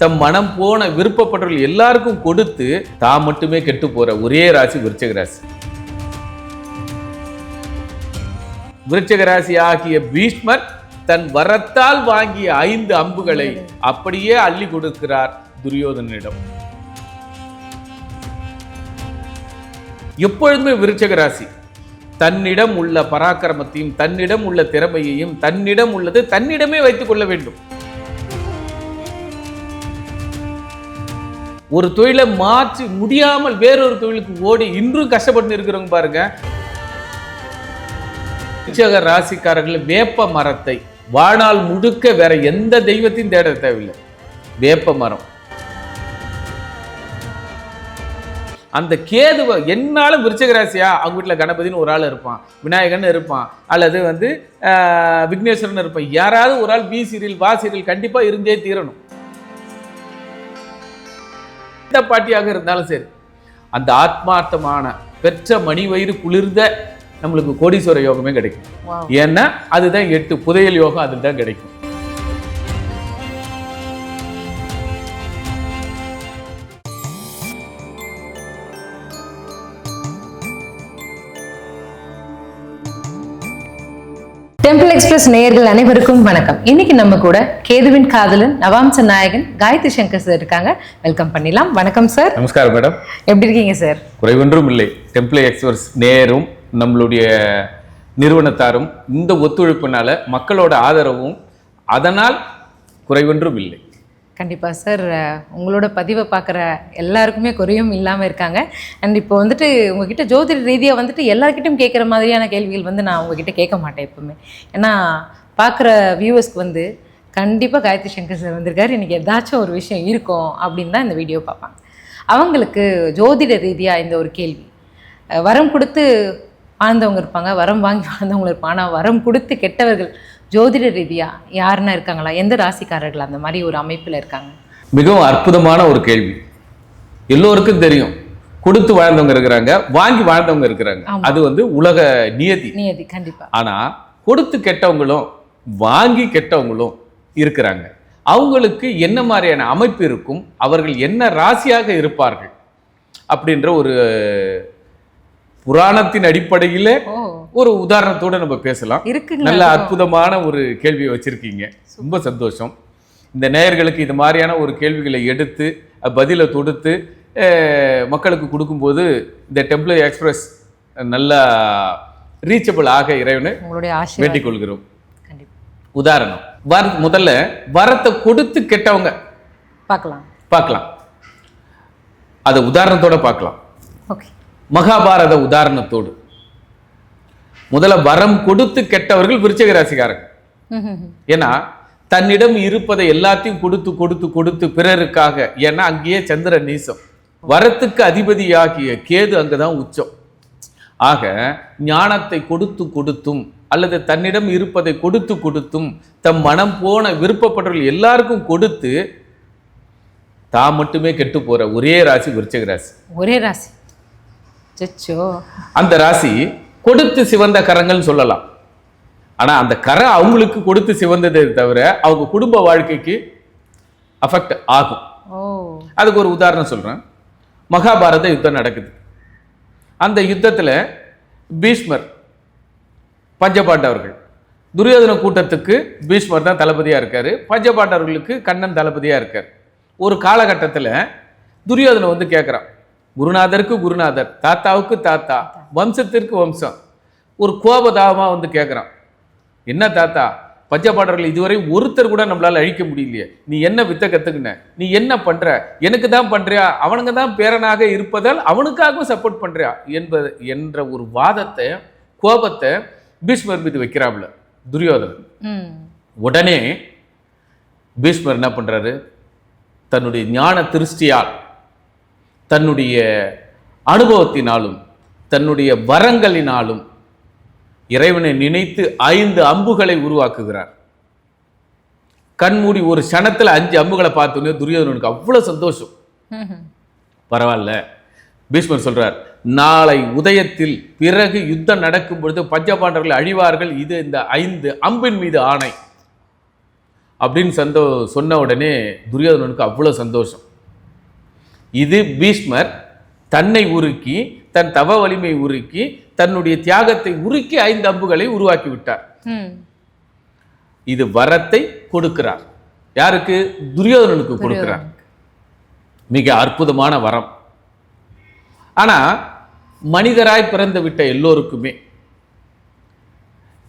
தம் மனம் போன விருப்பப்பட்டவர்கள் எல்லாருக்கும் கொடுத்து தான் மட்டுமே கெட்டு போற ஒரே ராசி விருச்சிக ராசி. விருச்சிக ராசி ஆகிய பீஷ்மர் தன் வரத்தால் வாங்கிய 5 அம்புகளை அப்படியே அள்ளி கொடுக்கிறார் துரியோதனிடம். எப்பொழுதுமே விருச்சிக ராசி தன்னிடம் உள்ள பராக்கிரமத்தையும் தன்னிடம் உள்ள திறமையையும் தன்னிடம் உள்ளது தன்னிடமே வைத்துக் கொள்ள வேண்டும். ஒரு தொழிலை மாற்றி முடியாமல் வேறொரு தொழிலுக்கு ஓடி இன்றும் கஷ்டப்பட்டு இருக்கிறவங்க பாருங்க. விருச்சிக ராசிக்காரர்கள் வேப்ப மரத்தை வாழ்நாள் முழுக்க வேற எந்த தெய்வத்தையும் தேட தேவையில்லை. வேப்ப மரம் அந்த கேதுவை என்னாலும் விருச்சிக ராசியா அவங்க வீட்டில் கணபதினு ஒரு ஆள் இருப்பான், விநாயகன் இருப்பான், அல்லது விக்னேஸ்வரன் இருப்பான். யாராவது ஒரு ஆள் பி சீரியல் வா சீரியல் கண்டிப்பா இருந்தே தீரணும். பாட்டியாக இருந்தாலும் சரி, அந்த ஆத்மார்த்தமான பெற்ற மணி வயிறு குளிர்ந்த நம்மளுக்கு கோடீஸ்வர யோகமே கிடைக்கும். ஏன்னா அதுதான் 8 புதையல் யோகம் அதில் தான் கிடைக்கும். டெம்பிள் எக்ஸ்பிரஸ் நேயர்கள் அனைவருக்கும் வணக்கம். இன்னைக்கு நம்ம கூட கேதுவின் காதலன் நவாம்ச நாயகன் காயத்ரி சங்கர் சார் இருக்காங்க. வெல்கம் பண்ணிடலாம். வணக்கம் சார். நமஸ்காரம் மேடம். எப்படி இருக்கீங்க சார்? குறைவொன்றும் இல்லை. டெம்பிள் எக்ஸ்பிரஸ் நேயரும் நம்மளுடைய நிறுவனத்தாரும் இந்த ஒத்துழைப்புனால மக்களோட ஆதரவும் அதனால் குறைவொன்றும் இல்லை. கண்டிப்பா சார். உங்களோட பதிவை பார்க்குற எல்லாருக்குமே குறையும் இல்லாமல் இருக்காங்க. அண்ட் இப்போ உங்ககிட்ட ஜோதிட ரீதியாக எல்லாருக்கிட்டையும் கேட்குற மாதிரியான கேள்விகள் நான் உங்ககிட்ட கேட்க மாட்டேன் எப்பவுமே. ஏன்னா பார்க்குற வியூவர்ஸ்க்கு கண்டிப்பாக காயத்ரி சங்கர் சார் வந்திருக்காரு, இன்றைக்கி ஏதாச்சும் ஒரு விஷயம் இருக்கும் அப்படின்னு தான் இந்த வீடியோ பார்ப்பாங்க. அவங்களுக்கு ஜோதிட ரீதியாக இந்த ஒரு கேள்வி. வரம் கொடுத்து வாழ்ந்தவங்க இருப்பாங்க, வரம் வாங்கி வாழ்ந்தவங்க இருப்பாங்க. ஆனால் வரம் கொடுத்து கெட்டவர்கள் ஜோதிட ரீதியா யாருன்னா இருக்காங்களா? எந்த ராசிக்காரர்கள் அந்த மாதிரி ஒரு அமைப்புல இருக்காங்க? மிகவும் அற்புதமான ஒரு கேள்வி. எல்லோருக்கும் தெரியும், கொடுத்து வாழ்ந்தவங்க இருக்கிறாங்க, வாங்கி வாழ்ந்தவங்க இருக்கிறாங்க. அது உலக நியதி. கண்டிப்பா. ஆனா கொடுத்து கெட்டவங்களும் வாங்கி கெட்டவங்களும் இருக்கிறாங்க. அவங்களுக்கு என்ன மாதிரியான அமைப்பு இருக்கும், அவர்கள் என்ன ராசியாக இருப்பார்கள் அப்படின்ற ஒரு புராணத்தின் அடிப்படையில ஒரு உதாரணத்தோட நம்ம பேசலாம். நல்ல அற்புதமான ஒரு கேள்வியை வச்சிருக்கீங்க, ரொம்ப சந்தோஷம். இந்த நேயர்களுக்கு இது மாதிரியான ஒரு கேள்விகளை எடுத்து பதிலை தொடுத்து மக்களுக்கு கொடுக்கும்போது இந்த டெம்பிள் எக்ஸ்பிரஸ் நல்லா ரீச்சபிள் ஆக இறைவனை வேண்டிக் கொள்கிறோம். உதாரணம், முதல்ல வரத்தை கொடுத்து கெட்டவங்க பார்க்கலாம். அதை உதாரணத்தோட பார்க்கலாம். மகாபாரத உதாரணத்தோடு. முதல்ல வரம் கொடுத்து கெட்டவர்கள் விருச்சிக ராசிக்காரங்க. ஏன்னா தன்னிடம் இருப்பதை எல்லாத்தையும் கொடுத்து கொடுத்து கொடுத்து பிறருக்காக. ஏன்னா அங்கேயே சந்திர நீசம், வரத்துக்கு அதிபதியாகிய கேது அங்கதான் உச்சம். ஆக ஞானத்தை கொடுத்து கொடுத்தும் அல்லது தன்னிடம் இருப்பதை கொடுத்து கொடுத்தும் தம் மனம் போன விருப்பப்பட்டவர்கள் எல்லாருக்கும் கொடுத்து தான் மட்டுமே கெட்டு போற ஒரே ராசி விருச்சிக ராசி. ஒரே ராசி. அந்த ராசி கொடுத்து சிவந்த கரங்கள் சொல்லலாம். ஆனா அந்த கரை அவங்களுக்கு கொடுத்து சிவந்ததை தவிர அவங்க குடும்ப வாழ்க்கைக்கு அஃபெக்ட் ஆகும். அதுக்கு ஒரு உதாரணம் சொல்றேன். மகாபாரத யுத்தம் நடக்குது. அந்த யுத்தத்துல பீஷ்மர் பஞ்சபாண்டவர்கள், துரியோதன கூட்டத்துக்கு பீஷ்மர் தான் தளபதியா இருக்காரு, பஞ்சபாண்டவர்களுக்கு கண்ணன் தளபதியா இருக்காரு. ஒரு காலகட்டத்துல துரியோதன கேட்கிறான், குருநாதருக்கு குருநாதர், தாத்தாவுக்கு தாத்தா, வம்சத்திற்கு வம்சம். ஒரு கோபதாபமா கேட்குறான், என்ன தாத்தா, பஞ்சபாண்டவர்கள் இதுவரை ஒருத்தர் கூட நம்மளால அழிக்க முடியலையே, நீ என்ன வித்த கத்துக்கின, நீ என்ன பண்ற, எனக்கு தான் பண்றியா, அவனுங்க தான் பேரனாக இருப்பதால் அவனுக்காகவும் சப்போர்ட் பண்றியா என்ற ஒரு வாதத்தை, கோபத்தை பீஷ்மர் மீது வைக்கிறாப்ல துரியோதனன். உடனே பீஷ்மர் என்ன பண்றாரு, தன்னுடைய ஞான திருஷ்டியால், தன்னுடைய அனுபவத்தினாலும் தன்னுடைய வரங்களினாலும் இறைவனை நினைத்து 5 அம்புகளை உருவாக்குகிறார். கண்மூடி ஒரு க்ஷணத்துல 5 அம்புகளை பார்த்தோன்னே துரியோதனனுக்கு அவ்வளவு சந்தோஷம். பரவாயில்ல, பீஷ்மர் சொல்றார், நாளை உதயத்தில் பிறகு யுத்தம் நடக்கும் பொழுது பஞ்சபாண்டவர்கள் அழிவார்கள், இது இந்த 5 அம்பின் மீது ஆணை. அப்படின்னு சொன்ன உடனே துரியோதனனுக்கு அவ்வளோ சந்தோஷம். இது பீஷ்மர் தன்னை உருக்கி, தன் தவ வலிமை உருக்கி, தன்னுடைய தியாகத்தை உருக்கி 5 அம்புகளை உருவாக்கி விட்டார். இது வரத்தை கொடுக்கிறார். யாருக்கு? துரியோதனனுக்கு கொடுக்கிறார். மிக அற்புதமான வரம். ஆனா மனிதராய் பிறந்து விட்ட எல்லோருக்குமே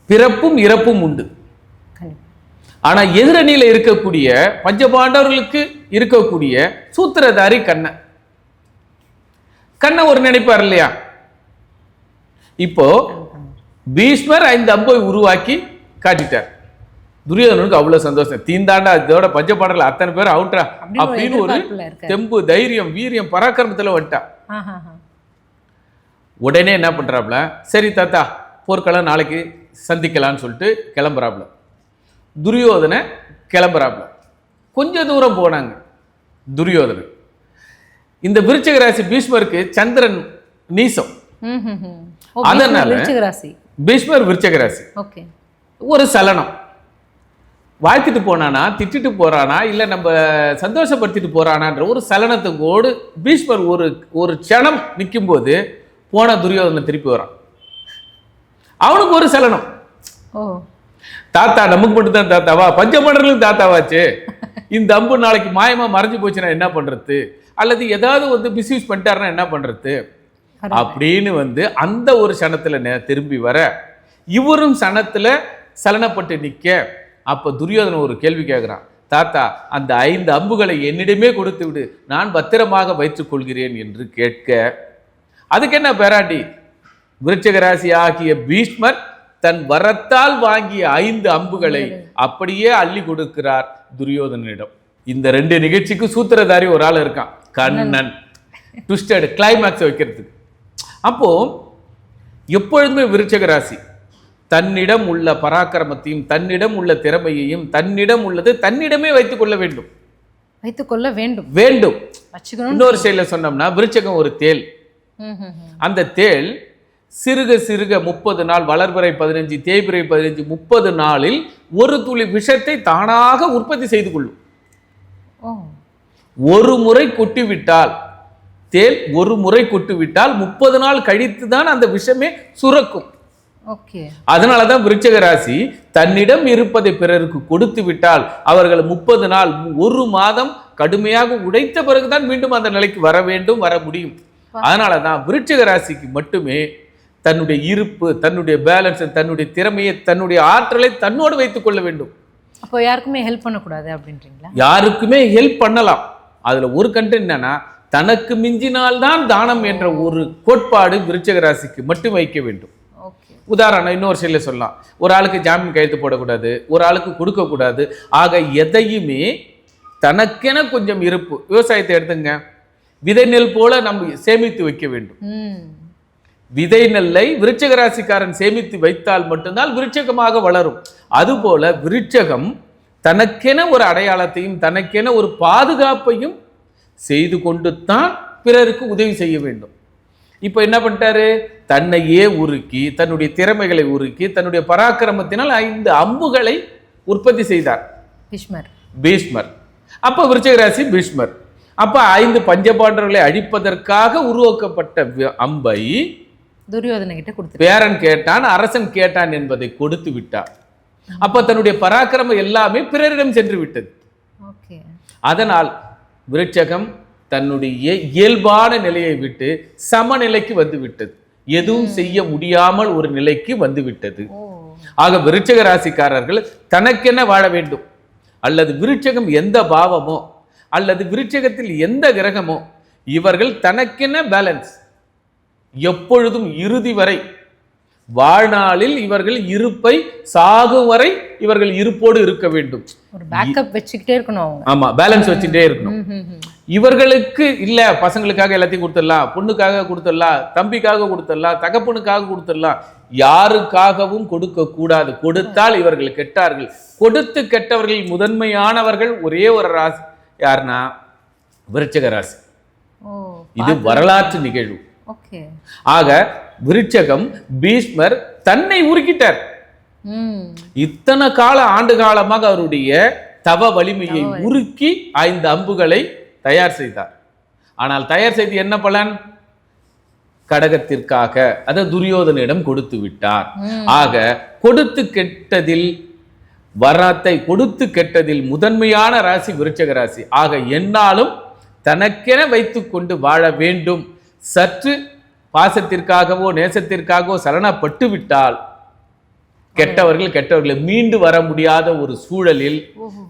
பிறப்பும் இறப்பும் உண்டு. ஆனா எதிரணியில இருக்கக்கூடிய பஞ்சபாண்டவர்களுக்கு இருக்கக்கூடிய சூத்திரதாரி கண்ணன். கண்ணன் ஒரு நினைப்பார் இல்லையா? இப்போ பீஷ்மர் 5 அம்பை உருவாக்கி காட்டிட்டார். துரியோதனனுக்கு அவ்வளவு சந்தோஷம். தீந்தாண்டா, இதோட பஞ்சபாண்டர்கள் அத்தனை பேர் அவுட்ரா அப்படின்னு ஒரு தெம்பு, தைரியம், வீரியம், பராக்கிரமத்துல வந்துட்டா. உடனே என்ன பண்றாப்ல, சரி தாத்தா போர்க்களம் நாளைக்கு சந்திக்கலான்னு சொல்லிட்டு கிளம்புறாப்ல. துரியோதன கிளம்புறாப்ல. கொஞ்ச தூரம் போனாங்க துரியோதனன். இந்த விருச்சிக ராசி பீஷ்மருக்கு சந்திரன் நீசம். அதனால பீஷ்மர் விருச்சிக ராசி. ஒரு சலனம். வாழ்த்திட்டு போனானா, திட்டிட்டு போறானா, இல்ல நம்ம சந்தோஷப்படுத்திட்டு போறானான்ற ஒரு சலனத்துக்கோடு பீஷ்மர் ஒரு க்ஷணம் நிற்கும் போது போன துரியோதனன் திருப்பி வரான். அவனுக்கு ஒரு சலனம். தாத்தா நமக்கு மட்டும் தான் தாத்தாவா? பஞ்சபாண்டவர்களுக்கு தாத்தாவாச்சு. இந்த அம்பு நாளைக்கு மாயமா மறைஞ்சு போச்சுன்னா என்ன பண்றது? அல்லது ஏதாவது மிஸ்யூஸ் பண்ணிட்டாருன்னா என்ன பண்றது அப்படின்னு அந்த ஒரு சனத்துல திரும்பி வர, இவரும் சனத்துல சலனப்பட்டு நிக்க, அப்ப துரியோதனன் ஒரு கேள்வி கேட்கிறான். தாத்தா அந்த 5 அம்புகளை என்னிடமே கொடுத்து விடு, நான் பத்திரமாக வைத்துக் கொள்கிறேன் என்று கேட்க, அதுக்கு என்ன பேராண்டி? விருச்சிக ராசி ஆகிய பீஷ்மர் தன் வரத்தால் வாங்கிய 5 அம்புகளை அப்படியே அள்ளி கொடுக்கிறார் துரியோதனிடம். இந்த 2 நிகழ்ச்சிக்கு சூத்திரதாரி ஒரு ஆள் இருக்கான், கண்ணன். ட்விஸ்டட் கிளைமேக்ஸ் வைக்கிறதுக்கு. அப்போ எப்பொழுதுமே விருச்சிக ராசி தன்னிடம் உள்ள பராக்கிரமத்தையும், தன்னிடம் உள்ள திறமையையும், தன்னிடம் உள்ளது தன்னிடமே வைத்துக் கொள்ள வேண்டும். வேண்டும். இன்னொரு செயல சொன்னோம்னா, விருச்சகம் ஒரு தேல். அந்த தேல் சிறுக சிறுக 30 நாள், வளர்பிறை 15, தேய்பிறை 15, 30 நாளில் ஒரு துளி விஷத்தை தானாக உற்பத்தி செய்து கொள்ளும். ஒரு முறை கொட்டிவிட்டால், தேல் ஒரு முறை கொட்டிவிட்டால் 30 நாள் கழித்து தான் அந்த விஷமே சுரக்கும். அதனாலதான் விருச்சிக ராசி தன்னிடம் இருப்பதை பிறருக்கு கொடுத்து விட்டால் அவர்கள் 30 நாள், 1 மாதம் கடுமையாக உடைத்த பிறகுதான் மீண்டும் அந்த நிலைக்கு வர வேண்டும், வர முடியும். அதனாலதான் விருச்சிக ராசிக்கு மட்டுமே தன்னுடைய இருப்பு, தன்னுடைய பேலன்ஸ், தன்னுடைய திறமையை, தன்னுடைய ஆற்றலை தன்னோடு வைத்துக் கொள்ள வேண்டும். அப்போ யாருக்குமே ஹெல்ப் பண்ணக்கூடாது அப்படின்றீங்களா? யாருக்குமே ஹெல்ப் பண்ணலாம். அதுல ஒரு கண்டென்ட் என்னன்னா, தனக்கு மிஞ்சினால்தான் தானம் என்ற ஒரு கோட்பாடு விருச்சிக ராசிக்கு மட்டும் வைக்க வேண்டும். உதாரணம் இன்னொரு செயல சொல்லலாம். ஒரு ஆளுக்கு ஜாமீன் கையெழுத்து போடக்கூடாது, ஒரு ஆளுக்கு கொடுக்கக்கூடாது. ஆக எதையுமே தனக்கென கொஞ்சம் இருப்பு. விவசாயத்தை எடுத்துங்க, விதை நெல் போல நம்ம சேமித்து வைக்க வேண்டும். விதை நெல்லை விருச்சிக ராசிக்காரன் சேமித்து வைத்தால் மட்டும்தான் விருட்சகமாக வளரும். அதுபோல விருட்சகம் தனக்கென ஒரு அடையாளத்தையும் தனக்கென ஒரு பாதுகாப்பையும் செய்து கொண்டு தான் பிறருக்கு உதவி செய்ய வேண்டும். இப்போ என்ன பண்ணிட்டாரு? தன்னையே உருக்கி, தன்னுடைய திறமைகளை உருக்கி, தன்னுடைய பராக்கிரமத்தினால் 5 அம்புகளை உற்பத்தி செய்தார் பீஷ்மர். அப்ப விருச்சிக ராசி பீஷ்மர். அப்ப 5 பஞ்சபாண்டவர்களை அழிப்பதற்காக உருவாக்கப்பட்ட அம்பை துரியோதன கிட்ட கொடுத்து, பேரன் கேட்டான், அரசன் கேட்டான் என்பதை கொடுத்து விட்டார். அப்ப தன்னுடைய பராக்கிரமம் எல்லாமே பிறரிடம் சென்று விட்டது. அதனால் விருட்சகம் தன்னுடைய இயல்பான நிலையை விட்டு சமநிலைக்கு வந்து விட்டது. எதுவும் செய்ய முடியாமல் ஒரு நிலைக்கு வந்து விட்டது. ஆக விருச்சிக ராசிக்காரர்கள் தனக்கென வாழ வேண்டும். அல்லது விருட்சகம் எந்த பாவமோ, அல்லது விருட்சகத்தில் எந்த கிரகமோ, இவர்கள் தனக்கென பேலன்ஸ் எப்பொழுதும் இறுதி வரை வாழ்நாளில் இவர்கள் இருப்பை சாகும் வரை இவர்கள் இருப்போடு இருக்க வேண்டும். ஒரு பேக்கப் வச்சுக்கிட்டே இருக்கணும். ஆமா, பேலன்ஸ் வச்சுட்டே இருக்கணும். இவர்களுக்கு இல்ல பசங்களுக்காக எல்லாத்தையும் கொடுத்துடலாம், பொண்ணுக்காக கொடுத்துடலாம், தம்பிக்காக கொடுத்துடலாம், தகப்பனுக்காக கொடுத்துடலாம், யாருக்காகவும் கொடுக்க கூடாது. கொடுத்தால் இவர்கள் கெட்டார்கள். கொடுத்து கெட்டவர்கள் முதன்மையானவர்கள் ஒரே ஒரு ராசி. யாருன்னா விருச்சிக ராசி. இது வரலாற்று நிகழ்வு. ஆக விருட்சகம் பீஷ்மர் தன்னை உருக்கிட்டார். இத்தனை ஆண்டு காலமாக அவருடைய தவ வலிமையை உருக்கி 5 அம்புகளை தயார் செய்தார். ஆனால் தயார் செய்து என்ன பலன்? கடகத்திற்காக அதை துரியோதனிடம் கொடுத்து விட்டார். ஆக கொடுத்து கெட்டதில் வரத்தை கொடுத்து கெட்டதில் முதன்மையான ராசி விருச்சிக ராசி. ஆக என்னாலும் தனக்கென வைத்துக் கொண்டு வாழ வேண்டும். சற்று பாசத்திற்காகவோ நேசத்திற்காகவோ சரணப்பட்டு விட்டால் கெட்டவர்களை மீண்டு வர முடியாத ஒரு சூழலில்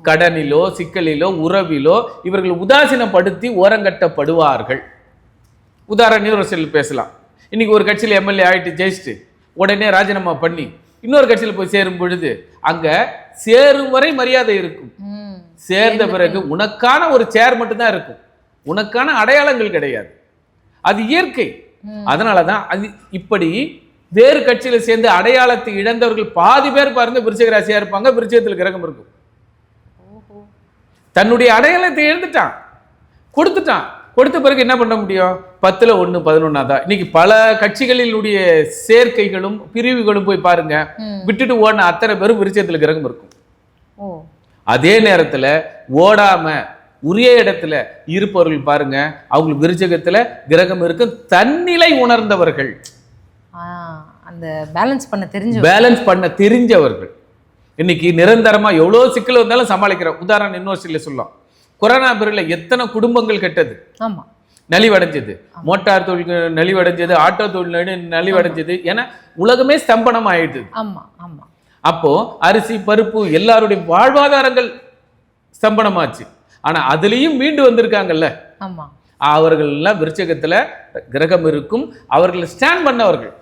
கடனிலோ சிக்கலிலோ உறவிலோ இவர்கள் உதாசீனப்படுத்தி ஓரங்கட்டப்படுவார்கள். உதாரணம் ஒரு சிலர் பேசலாம். இன்னைக்கு ஒரு கட்சியில் எம்எல்ஏ ஆயிட்டு ஜெயிச்சுட்டு உடனே ராஜினாமா பண்ணி இன்னொரு கட்சியில் போய் சேரும் பொழுது அங்க சேரும் வரை மரியாதை இருக்கும். சேர்ந்த பிறகு உனக்கான ஒரு சேர் மட்டும்தான் இருக்கும், உனக்கான அடையாளங்கள் கிடையாது. அது இயற்கை. அதனாலதான் அது இப்படி வேறு கட்சியில சேர்ந்து அடையாளத்தை இழந்தவர்கள் பாதி பேர் பாருங்க விருச்சிக ராசியா இருப்பாங்க. விருச்சிகத்தில் கிரகம் இருக்கும். தன்னுடைய அடையாளத்தை எழுந்துட்டான், கொடுத்துட்டான். கொடுத்த பிறகு என்ன பண்ண முடியும்? 10ல் 1 11 தான். இன்னைக்கு பல கட்சிகளினுடைய சேர்க்கைகளும் பிரிவுகளும் போய் பாருங்க, விட்டுட்டு ஓடின அத்தனை பேரும் விருச்சிகத்தில் கிரகம் இருக்கும். அதே நேரத்துல ஓடாம உரிய இடத்துல இருப்பவர்கள் பாருங்க, அவங்களுக்கு விருச்சிகத்துல கிரகம் இருக்கு. தன்னிலை உணர்ந்தவர்கள், அந்த பேலன்ஸ் பண்ண தெரிஞ்சவர்கள் இன்னைக்கு நிரந்தரமா எவ்வளவு சிக்கல் வந்தாலும் சமாளிக்கிற உதாரணம் யூனிவர்சிட்டியில சொல்லலாம். கொரோனா பிறகுல எத்தனை குடும்பங்கள் கெட்டது, நலிவடைஞ்சது, மோட்டார் தொழில் நலிவடைஞ்சது, ஆட்டோ தொழில் நலிவடைஞ்சது, ஏன்னா உலகமே ஸ்தம்பனம் ஆயிடுது. அப்போ அரிசி பருப்பு எல்லாருடைய வாழ்வாதாரங்கள் ஸ்தம்பனமாச்சு. ஆனா அதுலயும் மீண்டு வந்திருக்காங்கல்ல, அவர்கள் எல்லாம் விருச்சிகத்துல கிரகம் இருக்கும். அவர்கள் ஸ்டாண்ட் பண்ணவர்கள்.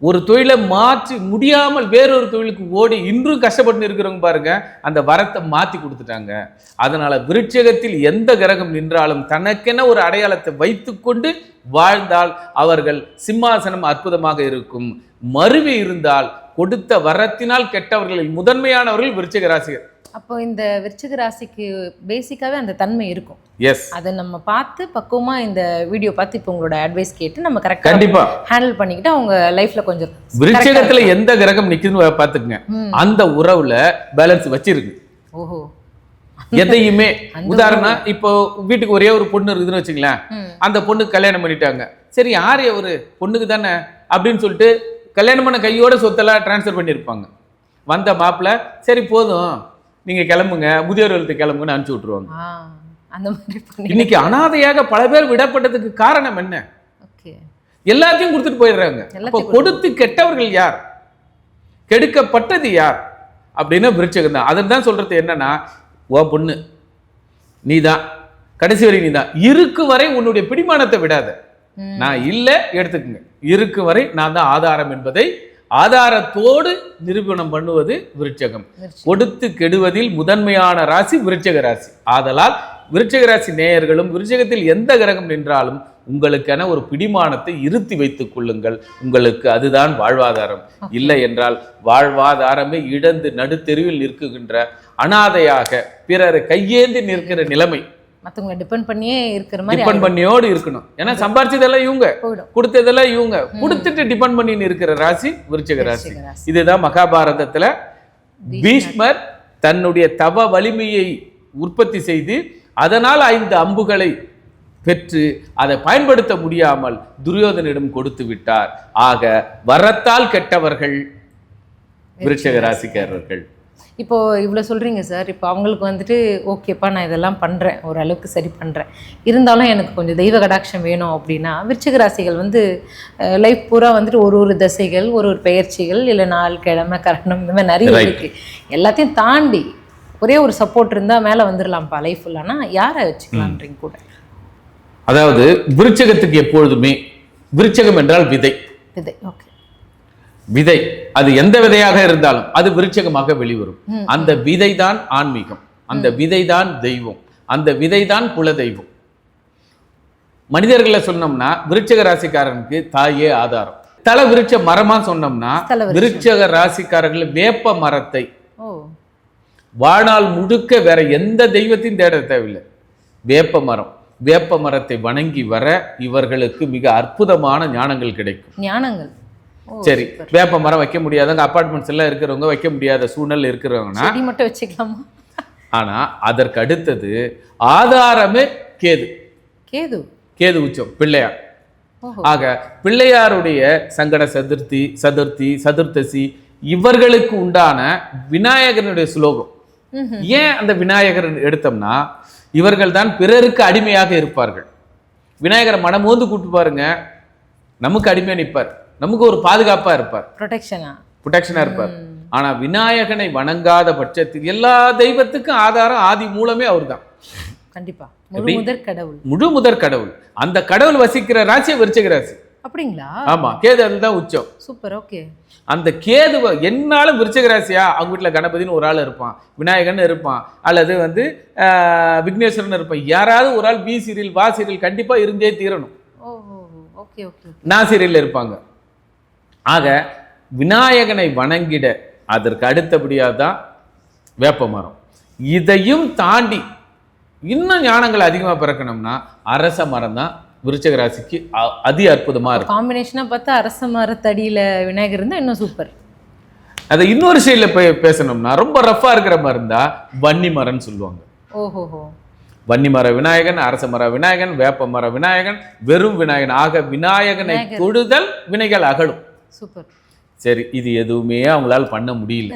ஒரு தொழிலை மாற்றி முடியாமல் வேறொரு தொழிலுக்கு ஓடி இன்றும் கஷ்டப்பட்டு இருக்கிறவங்க பாருங்க, அந்த வரத்தை மாத்தி கொடுத்துட்டாங்க. அதனால விருச்சிகத்தில் எந்த கிரகம் நின்றாலும் தனக்கென ஒரு அடையாளத்தை வைத்துக்கொண்டு வாழ்ந்தால் அவர்கள் சிம்மாசனம் அற்புதமாக இருக்கும். மறுவி இருந்தால் கொடுத்த வரத்தினால் கெட்டவர்களில் முதன்மையானவர்கள் விருச்சிக ராசிகர். அப்போ இந்த விருச்சிக ராசிக்கு பேசிக்காவே அந்த தன்மை இருக்கும். எஸ், அதை நம்ம பார்த்து பக்குவமா இந்த வீடியோ பார்த்து இப்போ உங்களோட அட்வைஸ் கேட்டு நம்ம கரெக்டா கண்டிப்பா ஹேண்டில் பண்ணிக்கிட்டு அவங்க லைஃப்ல கொஞ்சம் விருச்சிகத்துல எந்த கிரகம் நிக்குதுன்னு பாத்துக்குங்க, அந்த உறவுல பேலன்ஸ் வச்சிருக்கு. ஓஹோ, எதையுமே உதாரணம் இப்போ வீட்டுக்கு ஒரே ஒரு பொண்ணு இருக்குதுன்னு வச்சுங்களேன், அந்த பொண்ணுக்கு கல்யாணம் பண்ணிட்டாங்க. சரி, யாரு ஒரு பொண்ணுக்கு தானே அப்படின்னு சொல்லிட்டு கல்யாணம் பண்ண கையோட சொத்தெல்லாம் டிரான்ஸ்ஃபர் பண்ணியிருப்பாங்க. வந்த மாப்பிள்ள சரி போதும் நீங்க கிளம்புங்க, முதியோர் இல்லத்துக்கு கிளம்புங்கன்னு அனுப்பிச்சு விட்டுருவாங்க. இன்னைக்கு அனாதையாக பல பேர் விடப்பட்டதுக்கு காரணம் என்ன? எல்லாத்தையும் கொடுத்துட்டு போயிடுறாங்க. அப்போ கொடுத்து கெட்டவர்கள் யார், கெடுக்கப்பட்டது யார் அப்படின்னா விருச்சிகம் தான். அதன் தான் சொல்றது என்னன்னா, ஓ பொண்ணு நீதான், கடைசி வரை நீதான், இருக்கு வரை உன்னுடைய பிடிமானத்தை விடாத. நான் இல்ல எடுத்துக்குங்க, இருக்கு வரை நான் தான் ஆதாரம் என்பதை ஆதாரத்தோடு நிரூபணம் பண்ணுவது விருச்சிகம். கொடுத்து கெடுவதில் முதன்மையான ராசி விருச்சிக ராசி. ஆதலால் விருச்சிக ராசி நேயர்களும் விருச்சிகத்தில் எந்த கிரகம் நின்றாலும் உங்களுக்கென ஒரு பிடிமானத்தை இருத்தி வைத்துக் கொள்ளுங்கள். உங்களுக்கு அதுதான் வாழ்வாதாரம். இல்லை என்றால் வாழ்வாதாரமே இழந்து நடுத்தெருவில் நிற்கின்ற அனாதையாக பிறரை கையேந்தி நிற்கிற நிலைமை. மற்றவங்களை டிபெண்ட் பண்ணியே இருக்கிற மாதிரி டிபெண்ட் பண்ணியோடு இருக்கணும். ஏன்னா சம்பாரிச்சதெல்லாம் இவங்க, கொடுத்ததெல்லாம் இவங்க, கொடுத்துட்டு டிபெண்ட் பண்ணி இருக்கிற ராசி விருச்சிக ராசி. இதுதான் மகாபாரதத்துல பீஷ்மர் தன்னுடைய தவ வலிமையை உற்பத்தி செய்து அதனால் 5 அம்புகளை பெற்று அதை பயன்படுத்த முடியாமல் துரியோதனிடம் கொடுத்து விட்டார். ஆக வரத்தால் கெட்டவர்கள் விருச்சிக ராசிக்காரர்கள். இப்போ இவ்வளோ சொல்கிறீங்க சார். இப்போ அவங்களுக்கு வந்துட்டு ஓகேப்பா நான் இதெல்லாம் பண்ணுறேன், ஓரளவுக்கு சரி பண்ணுறேன், இருந்தாலும் எனக்கு கொஞ்சம் தெய்வ கடாட்சம் வேணும் அப்படின்னா விருச்சிக ராசிகள் வந்து லைஃப் பூரா வந்துட்டு ஒரு தசைகள், ஒரு பெயர்ச்சிகள், இல்லை நாள் கிழமை கரணம், இந்த மாதிரி நிறைய இருக்குது. எல்லாத்தையும் தாண்டி ஒரே ஒரு சப்போர்ட் இருந்தால் மேலே வந்துடலாம்ப்பா லைஃப் ஃபுல்லானா யாரை வச்சுக்கலான்றீங்க கூட? அதாவது விருச்சிகத்துக்கு எப்பொழுதுமே, விருச்சிகம் என்றால் விதை. விதை, ஓகே, விதை. அது எந்த விதையாக இருந்தாலும் அது விருச்சிகமாக வெளிவரும். அந்த விதை தான் ஆன்மீகம், அந்த விதை தான் தெய்வம், அந்த விதை தான் குல தெய்வம். மனிதர்களை சொன்னோம்னா விருச்சிக ராசிக்காரனுக்கு தாயே ஆதாரம். தல விருட்ச மரமா சொன்னோம்னா விருச்சிக ராசிக்காரர்கள் வேப்ப மரத்தை வாழ்நாள் முழுக்க வேற எந்த தெய்வத்தையும் தேட தேவையில்லை. வேப்ப மரம், வேப்ப மரத்தை வணங்கி வர இவர்களுக்கு மிக அற்புதமான ஞானங்கள் கிடைக்கும். ஞானங்கள் சரி, வேப்ப மரம் வைக்க முடியாதவங்க, அபார்ட்மெண்ட்ஸ் எல்லாம் இருக்கிறவங்க வைக்க முடியாத சூழ்நிலை இருக்கிறவங்கன்னா செடி மட்டும் வச்சுக்கலாமா? ஆனா அதற்கு அடுத்தது ஆதாரமே கேது. கேது கேது உச்சம் பிள்ளையார். ஓஹோ. ஆக பிள்ளையாருடைய சங்கட சதுர்த்தசி இவர்களுக்கு உண்டான விநாயகனுடைய ஸ்லோகம். ஏன் அந்த விநாயகர் எடுத்தோம்னா இவர்கள் தான் பிறருக்கு அடிமையாக இருப்பார்கள். விநாயகரை மனமோந்து கூட்டு பாருங்க, நமக்கு அடிமையா நிற்பார், நமக்கு ஒரு பாதுகாப்பா இருப்பார், ப்ரொடெக்ஷனா இருப்பார். ஆனா விநாயகனை வணங்காத பட்சத்தில் எல்லா தெய்வத்துக்கும் ஆதாரம் ஆதி மூலமே அவர் தான். கண்டிப்பா முழு முதற் கடவுள். அந்த கடவுள் வசிக்கிற ராசி விருச்சிக ராசி. அப்படிங்களா? ஆமா, கேது அதுதான் உச்சம். சூப்பர். ஓகே. அந்த கேது என்னாலும் விருச்சிக ராசியா, அவங்க வீட்டுல கணபதினு ஒரு ஆள் இருப்பான், விநாயகன் இருப்பான், அல்லது விக்னேஸ்வரன் இருப்பான். யாராவது ஒரு ஆள் பி சீரியல் வா சீரியல் கண்டிப்பா இருந்தே தீரணும். நான் சீரியல்ல இருப்பாங்க. ஆக விநாயகனை வணங்கிட அதற்கு அடுத்தபடியாக தான் வேப்ப மரம். இதையும் தாண்டி இன்னும் ஞானங்கள் அதிகமாக பிறக்கணும்னா அரச மரம் தான் விருச்சிக ராசிக்கு அதி அற்புதமா இருக்கும். காம்பினேஷனா பார்த்தா அரச மரத்தடியில விநாயகர் இருந்தா இன்னும் சூப்பர். அதை இன்னொரு சைடில் போய் பேசணும்னா ரொம்ப ரஃபா இருக்கிற மாதிரி இருந்தா வன்னி மரம்னு சொல்லுவாங்க. ஓஹோ. வன்னி மர விநாயகன், அரச மர விநாயகன், வேப்ப மர விநாயகன், வெறும் விநாயகன். ஆக விநாயகனை தொழுதல் வினைகள் அகலும். சூப்பர். சரி, இது எதுவுமே அவங்களால பண்ண முடியல,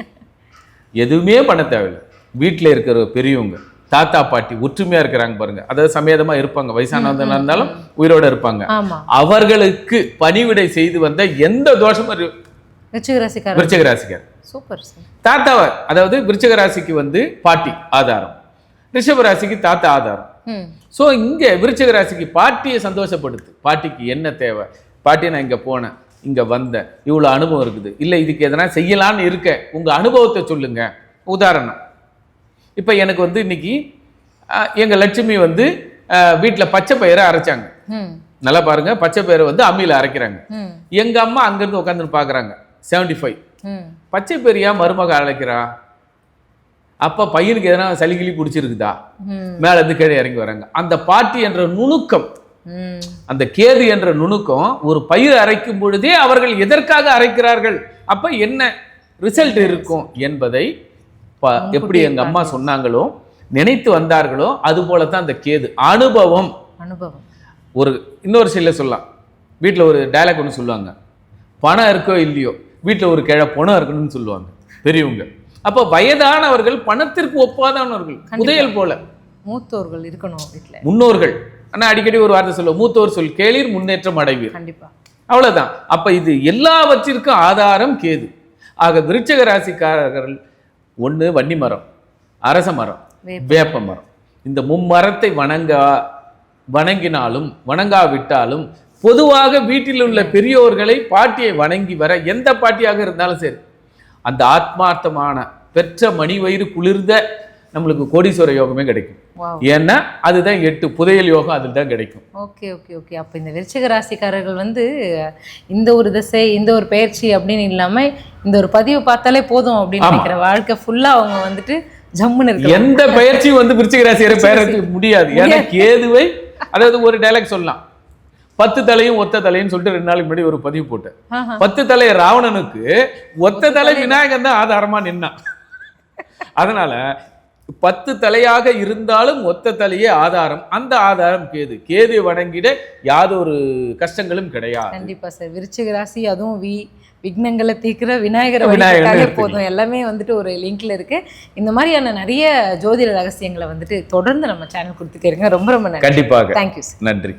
எதுவுமே பண்ண தேவையில்லை. வீட்டில் இருக்கிற பெரியவங்க தாத்தா பாட்டி ஒற்றுமையா இருக்கிறாங்க பாருங்க, அதாவது சமேதமா இருப்பாங்க, வயசானவங்க இருந்தாலும் உயிரோட இருப்பாங்க. அவர்களுக்கு பணிவிடை செய்து வந்த எந்த தோஷமும் விருச்சிக ராசிக்கார் சூப்பர். தாத்தாவை, அதாவது விருச்சிக ராசிக்கு பாட்டி ஆதாரம், ரிஷப ராசிக்கு தாத்தா ஆதாரம். சோ இங்க விருச்சிக ராசிக்கு பாட்டியை சந்தோஷப்படுத்து. பாட்டிக்கு என்ன தேவை? பாட்டி நான் இங்க போனேன், இங்க வந்தேன், இவ்வளவு அனுபவம் இருக்குது, இல்ல இதுக்கு எதனா செய்யலான்னு இருக்க, உங்க அனுபவத்தை சொல்லுங்க. உதாரணம், இப்ப எனக்கு இன்னைக்கு எங்க லட்சுமி வீட்டுல பச்சை பயிரை அரைச்சாங்க. நல்லா பாருங்க, பச்சை பயிரை அம்மியில அரைக்கிறாங்க. எங்க அம்மா அங்க இருந்து உட்காந்து பாக்குறாங்க 75. பச்சை பயிரியா மருமக அரைக்கிறா? அப்ப பையனுக்கு எதனா சளிகிளி பிடிச்சிருக்குதா? மேல இருந்து கீழே இறங்கி வராங்க. அந்த பாட்டி என்ற நுணுக்கம், அந்த கேது என்ற நுணுக்கம் ஒரு பயிர் அரைக்கும் பொழுதே அவர்கள் எதற்காக அரைக்கிறார்கள், அப்ப என்ன ரிசல்ட் இருக்கும் என்பதை எப்படி எங்க அம்மா சொன்னாங்களோ, நினைத்து வந்தார்களோ, அது போலதான் அந்த கேது அனுபவம். ஒரு இன்னொரு சில சொல்லலாம், வீட்டுல ஒரு டயலாக் ஒன்று சொல்லுவாங்க, பணம் இருக்கோ இல்லையோ வீட்டுல ஒரு கிழ பணம் இருக்கணும்னு சொல்லுவாங்க பெரியவங்க. அப்ப வயதானவர்கள் பணத்திற்கு ஒப்பாதானவர்கள், புதையல் போல மூத்தோர்கள் இருக்கணும் வீட்டுல, முன்னோர்கள். ஆனா அடிக்கடி ஒரு வார்த்தை சொல்லுவோம், மூத்தோர் சொல் கேளீர் முன்னேற்றம் அடைவீர். கண்டிப்பா, அவ்வளவுதான். அப்ப இது எல்லாவற்றிற்கும் ஆதாரம் கேது. ஆக விருச்சிக ராசிக்காரர்கள் ஒண்ணு வன்னி மரம், அரச மரம், வேப்ப மரம். இந்த மும்மரத்தை வணங்கினாலும் வணங்காவிட்டாலும் பொதுவாக வீட்டில் உள்ள பெரியோர்களை பாட்டியை வணங்கி வர, எந்த பாட்டியாக இருந்தாலும் சரி, அந்த ஆத்மார்த்தமான பெற்ற மணி வயிறு குளிர்ந்த நம்மளுக்கு கோடீஸ்வர யோகமே கிடைக்கும். ஏன்னா அதுதான் 8 புதையல் யோகம், அதில் தான் கிடைக்கும். Okay okay okay. அப்போ இந்த விருச்சிக ராசிக்காரர்கள் இந்த ஒரு திசை, இந்த ஒரு பயிற்சி அப்படின்னு இல்லாம இந்த ஒரு பதிவு பார்த்தாலே போதும் அப்படின்னு நினைக்கிற, வாழ்க்கை ஃபுல்லா அவங்க ஜம்முன்னு இருக்கு. எந்த பயிற்சியும் விருச்சிக ராசியை பெயர்க்க முடியாது. ஏன்னா கேதுவை, அதாவது ஒரு டைலாக் சொல்லலாம், 10 தலையும் ஒத்த தலைன்னு சொல்லிட்டு 2 நாளைக்கு முன்னாடி ஒரு பதிவு போட்டேன். 10 தலை ராவணனுக்கு ஒத்த தலை விநாயகன் தான் ஆதாரமா நின்னான். அதனால 10 தலையாக இருந்தாலும் ஒத்த தலையே ஆதாரம். அந்த ஆதாரம் கேது. கேது வணங்கிட யாதொரு கஷ்டங்களும் கிடையாது. கண்டிப்பா சார். விருச்சிக ராசி, அதுவும் விக்னங்களை தீர்க்கிற விநாயகரை போதும். எல்லாமே ஒரு லிங்க்ல இருக்கு. இந்த மாதிரியான நிறைய ஜோதிட ரகசியங்களை தொடர்ந்து நம்ம சேனல் கொடுத்துக்கிறீங்க. ரொம்ப ரொம்ப நன்றி. கண்டிப்பாக. தேங்க்யூ. நன்றி.